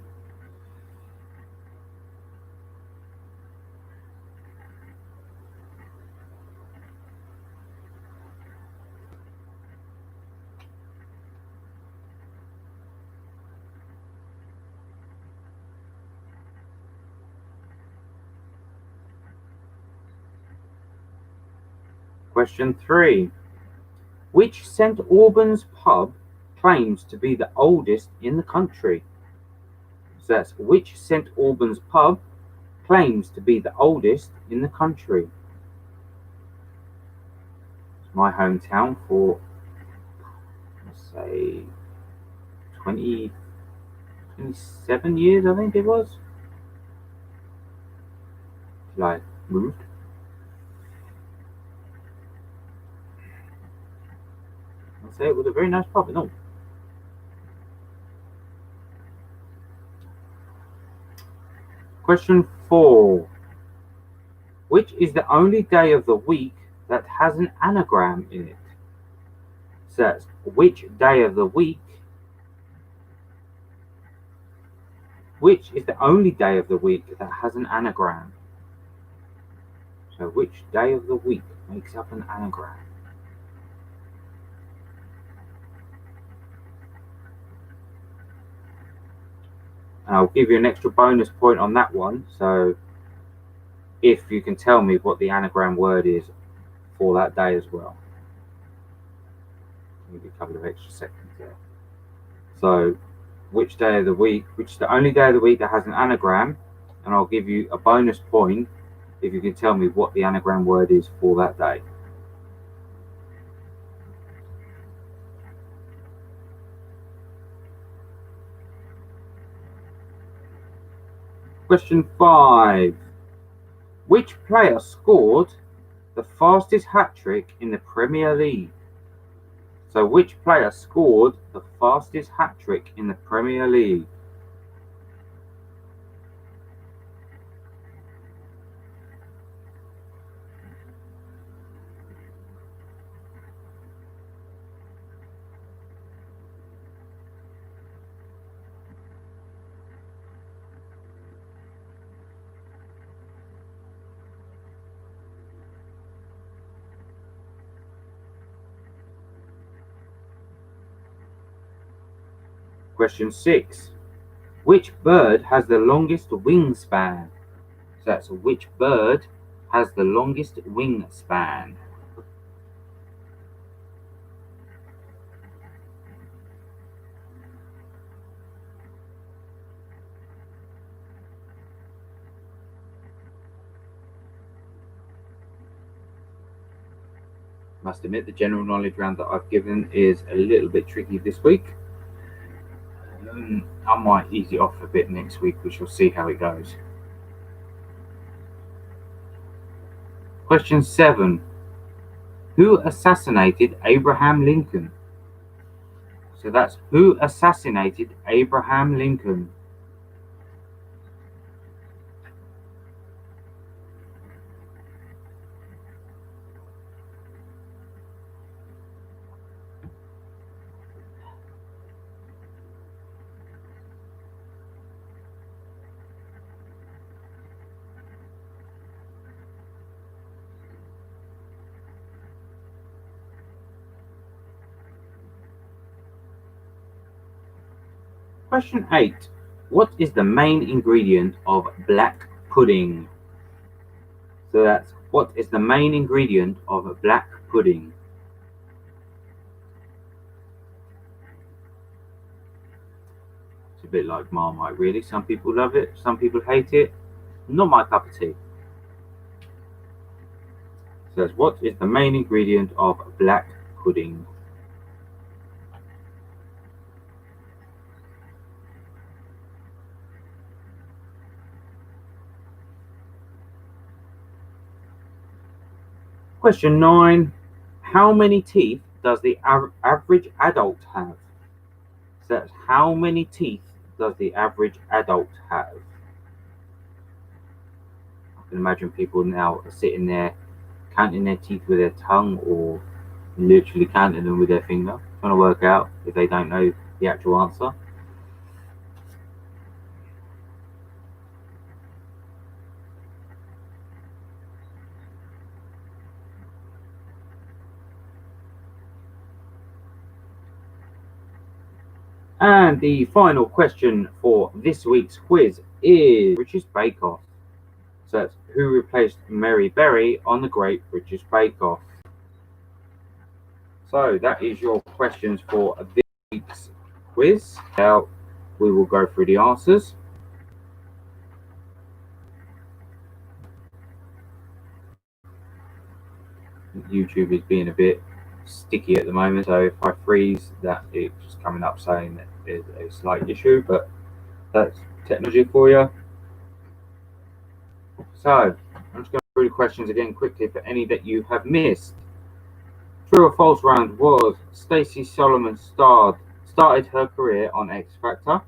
Question 3. Which St Albans pub claims to be the oldest in the country? So that's which St Albans pub claims to be the oldest in the country? It's my hometown for, let's say, 27 years, I think it was. Till I moved. I'll say it was a very nice pub, no. Question 4. Which is the only day of the week that has an anagram in it? So that's which day of the week? Which is the only day of the week that has an anagram? So which day of the week makes up an anagram? And I'll give you an extra bonus point on that one. So if you can tell me what the anagram word is for that day as well. Maybe a couple of extra seconds there. So which day of the week, which is the only day of the week that has an anagram, and I'll give you a bonus point if you can tell me what the anagram word is for that day. Question 5. Which player scored the fastest hat-trick in the Premier League? So which player scored the fastest hat-trick in the Premier League? Question 6. Which bird has the longest wingspan? So that's which bird has the longest wingspan? Must admit the general knowledge round that I've given is a little bit tricky this week. I might ease it off a bit next week. We shall see how it goes. Question 7. Who assassinated Abraham Lincoln? So that's who assassinated Abraham Lincoln? Question 8. What is the main ingredient of black pudding? So that's what is the main ingredient of black pudding? It's a bit like Marmite, really. Some people love it, some people hate it. Not my cup of tea. So that's what is the main ingredient of black pudding? Question 9. How many teeth does the average adult have? So that's how many teeth does the average adult have? I can imagine people now are sitting there counting their teeth with their tongue or literally counting them with their finger, trying to work out if they don't know the actual answer. And the final question for this week's quiz is British Bake Off. So that's who replaced Mary Berry on the Great British Bake Off. So that is your questions for this week's quiz. Now we will go through the answers. YouTube is being a bit sticky at the moment, so if I freeze that, it's just coming up saying that there's a slight issue, but that's technology for you. So I'm just going through the questions again quickly for any that you have missed. True or false round was Stacey Solomon started her career on X Factor.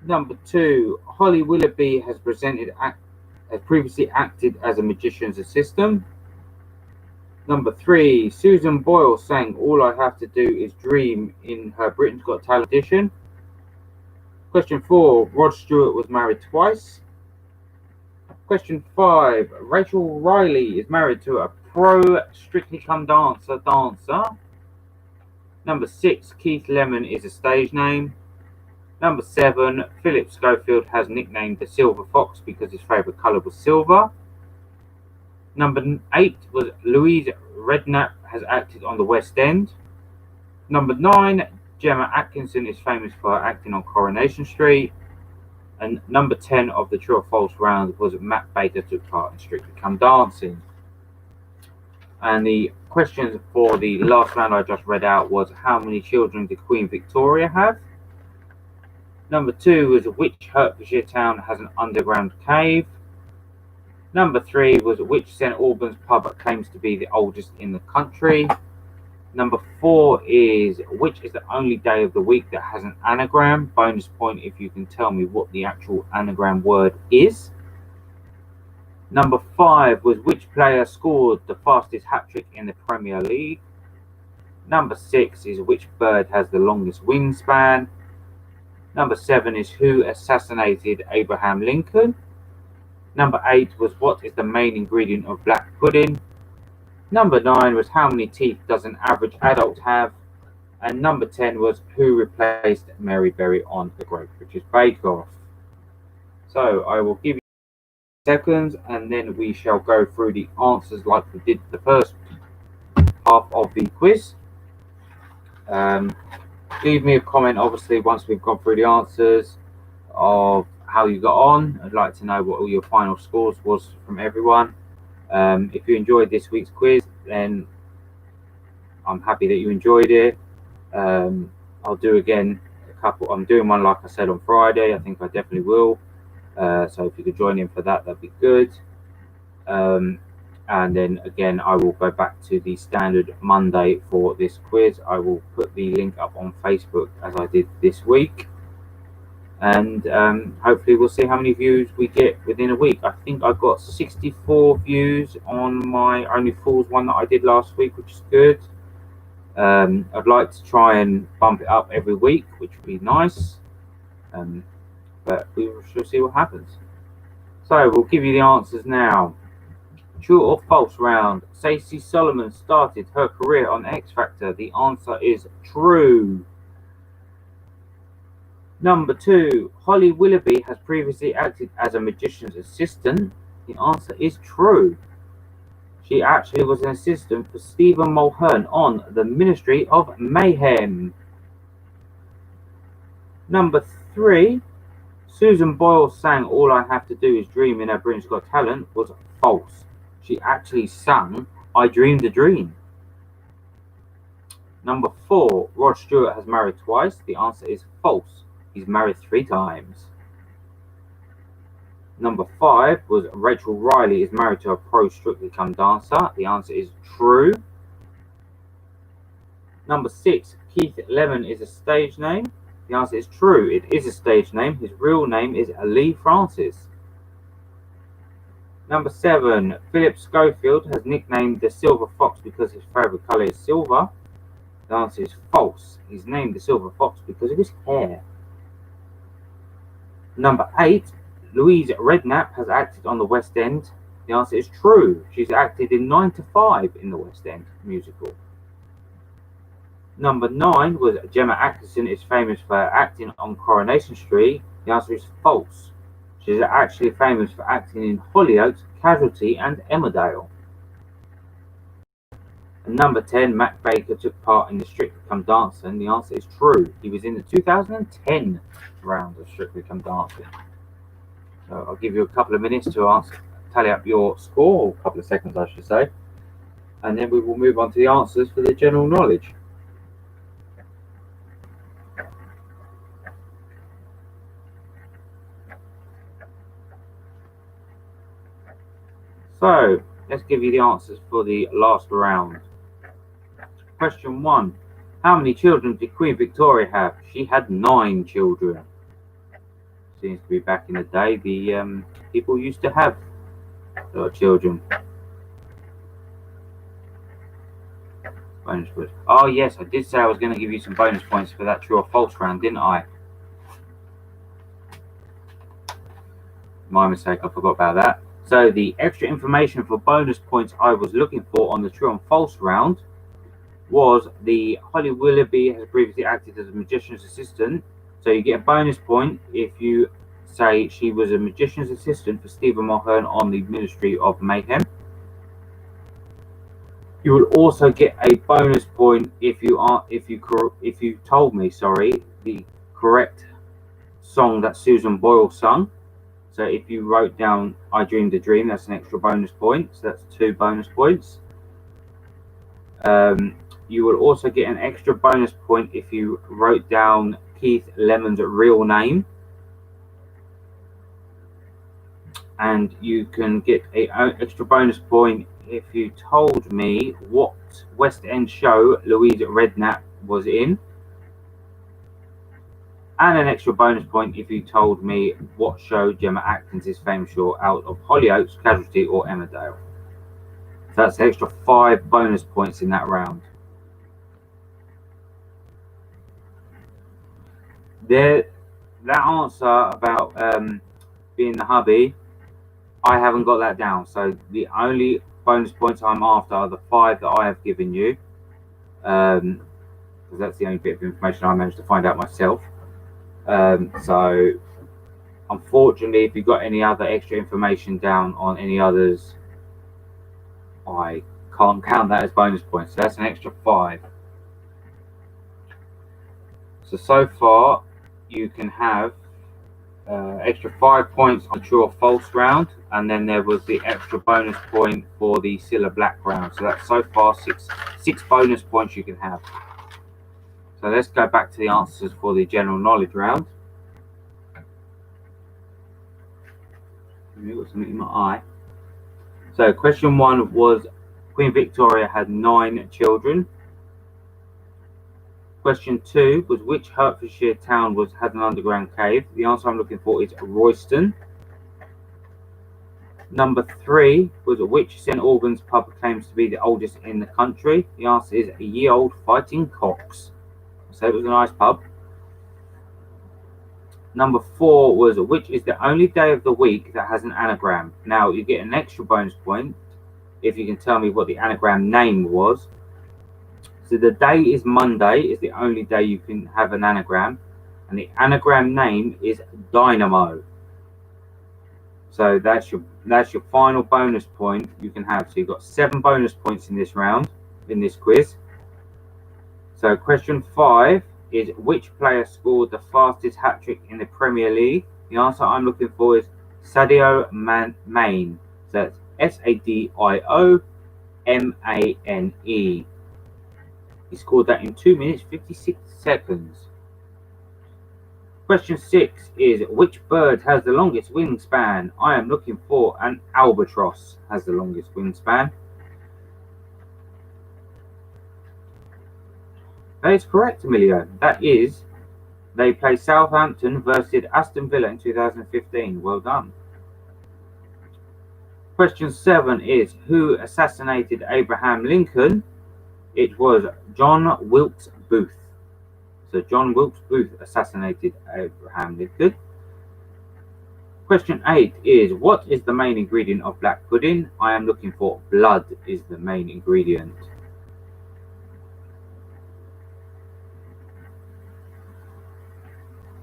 Number 2, Holly Willoughby has previously acted as a magician's assistant. Number 3, Susan Boyle sang All I Have to Do Is Dream in her Britain's Got Talent edition. Question 4, Rod Stewart was married twice. Question 5, Rachel Riley is married to a pro Strictly Come Dancer dancer. Number 6, Keith Lemon is a stage name. Number 7, Philip Schofield has nicknamed the Silver Fox because his favourite colour was silver. Number 8 was Louise Redknapp has acted on the West End. Number 9, Gemma Atkinson is famous for acting on Coronation Street. And number 10 of the true or false round was Matt Baker took part in Strictly Come Dancing. And the questions for the last round I just read out was how many children did Queen Victoria have? Number 2 was which Hertfordshire town has an underground cave? Number 3 was which St Albans pub claims to be the oldest in the country? Number 4 is which is the only day of the week that has an anagram? Bonus point if you can tell me what the actual anagram word is. Number 5 was which player scored the fastest hat-trick in the Premier League? Number 6 is which bird has the longest wingspan? Number 7 is who assassinated Abraham Lincoln? Number 8 was what is the main ingredient of black pudding? Number 9 was how many teeth does an average adult have? And number 10 was who replaced Mary Berry on the Great British Bake Off. So I will give you seconds and then we shall go through the answers like we did the first half of the quiz. Leave me a comment obviously once we've gone through the answers of how you got on. I'd like to know what all your final scores was from everyone. If you enjoyed this week's quiz, then I'm happy that you enjoyed it. I'll do again a couple. I'm doing one like I said on Friday. I think I definitely will. So if you could join in for that, that'd be good. And then again, I will go back to the standard Monday for this quiz. I will put the link up on Facebook as I did this week. And hopefully we'll see how many views we get within a week. I think I got 64 views on my Only Fools one that I did last week, which is good. I'd like to try and bump it up every week, which would be nice. But we shall see what happens. So we'll give you the answers now. True or false round. Stacey Solomon started her career on X Factor. The answer is true. Number 2, Holly Willoughby has previously acted as a magician's assistant. The answer is true. She actually was an assistant for Stephen Mulhern on The Ministry of Mayhem. Number 3, Susan Boyle sang All I Have to Do Is Dream in her Britain's Got Talent was false. She actually sang I Dreamed a Dream. Number 4, Rod Stewart has married twice. The answer is false. He's married 3 times. Number 5 was Rachel Riley is married to a pro Strictly Come Dancer. The answer is true. Number 6, Keith Lemon is a stage name. The answer is true. It is a stage name. His real name is Lee Francis. Number 7, Philip Schofield has nicknamed the Silver Fox because his favourite colour is silver. The answer is false. He's named the Silver Fox because of his hair. Number 8, Louise Redknapp has acted on the West End. The answer is true. She's acted in 9 to 5 in the West End musical. Number 9 was Gemma Atkinson is famous for acting on Coronation Street. The answer is false. She's actually famous for acting in Hollyoaks, Casualty and Emmerdale. And number 10, Matt Baker took part in the Strictly Come Dancing. The answer is true. He was in the 2010 round of Strictly Come Dancing. So I'll give you a couple of minutes to tally up your score, or a couple of seconds I should say. and then we will move on to the answers for the general knowledge. So, let's give you the answers for the last round. Question 1. How many children did Queen Victoria have? She had 9 children. Seems to be back in the day, the people used to have children. Bonus points. Oh yes, I did say I was going to give you some bonus points for that true or false round, didn't I? My mistake, I forgot about that. So the extra information for bonus points I was looking for on the true and false round was the Holly Willoughby has previously acted as a magician's assistant. So you get a bonus point if you say she was a magician's assistant for Stephen Mulhern on the Ministry of Mayhem. You will also get a bonus point if you told me, the correct song that Susan Boyle sung. So if you wrote down I Dreamed a Dream, that's an extra bonus point. So that's 2 bonus points. You will also get an extra bonus point if you wrote down Keith Lemon's real name. And you can get an extra bonus point if you told me what West End show Louise Redknapp was in. And an extra bonus point if you told me what show Gemma Atkins is famous for out of Hollyoaks, Casualty, or Emmerdale. So that's an extra 5 bonus points in that round. That answer about being the hubby, I haven't got that down. So the only bonus points I'm after are the 5 that I have given you. Because that's the only bit of information I managed to find out myself. So unfortunately, if you've got any other extra information down on any others, I can't count that as bonus points. So that's an extra 5. So far you can have extra 5 points on the true or false round, and then there was the extra bonus point for the Cilla Black round. So that's so far six bonus points you can have. So let's go back to the answers for the general knowledge round. Got something in my eye. So question 1 was Queen Victoria had 9 children. Question 2 was which Hertfordshire town had an underground cave? The answer I'm looking for is Royston. Number 3 was which St Albans pub claims to be the oldest in the country? The answer is Ye Old Fighting Cocks. So it was a nice pub. Number 4 was which is the only day of the week that has an anagram? Now you get an extra bonus point if you can tell me what the anagram name was. So the day is Monday, is the only day you can have an anagram, and the anagram name is Dynamo. So that's your final bonus point you can have. So you've got 7 bonus points in this round, in this quiz. So question 5 is which player scored the fastest hat-trick in the Premier League? The answer I'm looking for is Sadio Mane. So that's Sadiomane. He scored that in 2 minutes 56 seconds. Question 6 is which bird has the longest wingspan? I am looking for an albatross has the longest wingspan. That is correct, Emilio. That is, they play Southampton versus Aston Villa in 2015. Well done. Question 7 is who assassinated Abraham Lincoln? It was John Wilkes Booth. So John Wilkes Booth assassinated Abraham Lincoln. Question 8 is what is the main ingredient of black pudding? I am looking for blood is the main ingredient.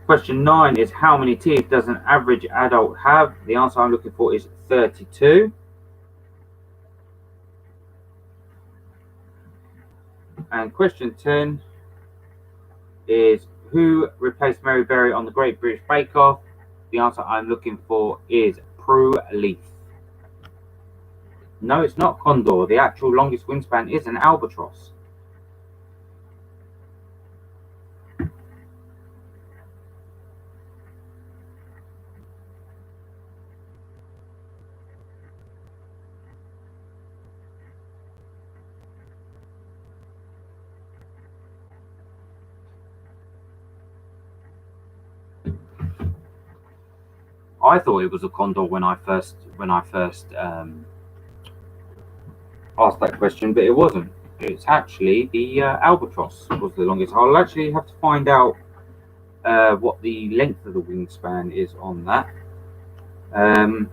Question 9 is how many teeth does an average adult have? The answer I'm looking for is 32. And question 10 is who replaced Mary Berry on the Great British Bake Off? The answer I'm looking for is Prue Leith. No, it's not condor. The actual longest wingspan is an albatross. I thought it was a condor when I first asked that question, but it wasn't. It's actually the albatross was the longest. I'll actually have to find out what the length of the wingspan is on that. Um,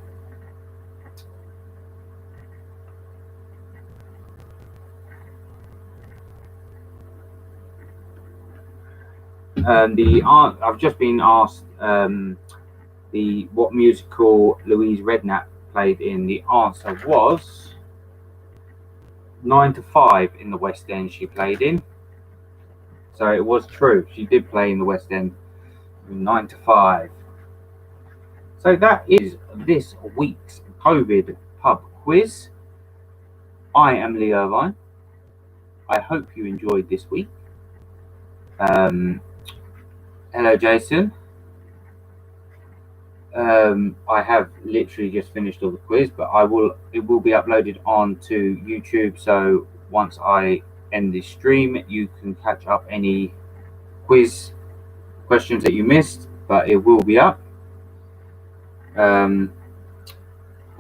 I've just been asked what musical Louise Redknapp played in. The answer was 9 to 5 in the West End she played in. So it was true. She did play in the West End 9 to 5. So that is this week's COVID pub quiz. I am Lee Irvine. I hope you enjoyed this week. Hello, Jason. I have literally just finished all the quiz, but it will be uploaded onto YouTube. So once I end this stream, you can catch up any quiz questions that you missed, but it will be up. I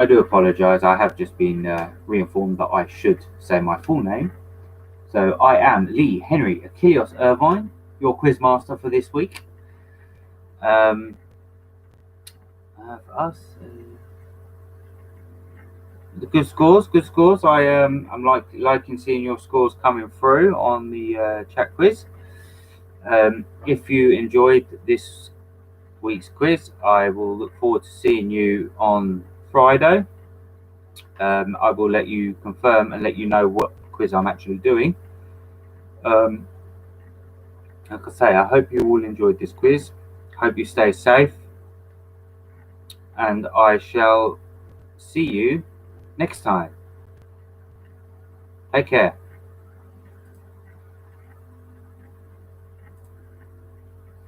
do apologize. I have just been reinformed that I should say my full name. So I am Lee Henry Achilles Irvine, your quiz master for this week. For us, the good scores. I'm liking seeing your scores coming through on the chat quiz. If you enjoyed this week's quiz, I will look forward to seeing you on Friday. I will let you confirm and let you know what quiz I'm actually doing. Like I say, I hope you all enjoyed this quiz. Hope you stay safe, and I shall see you next time. Take care.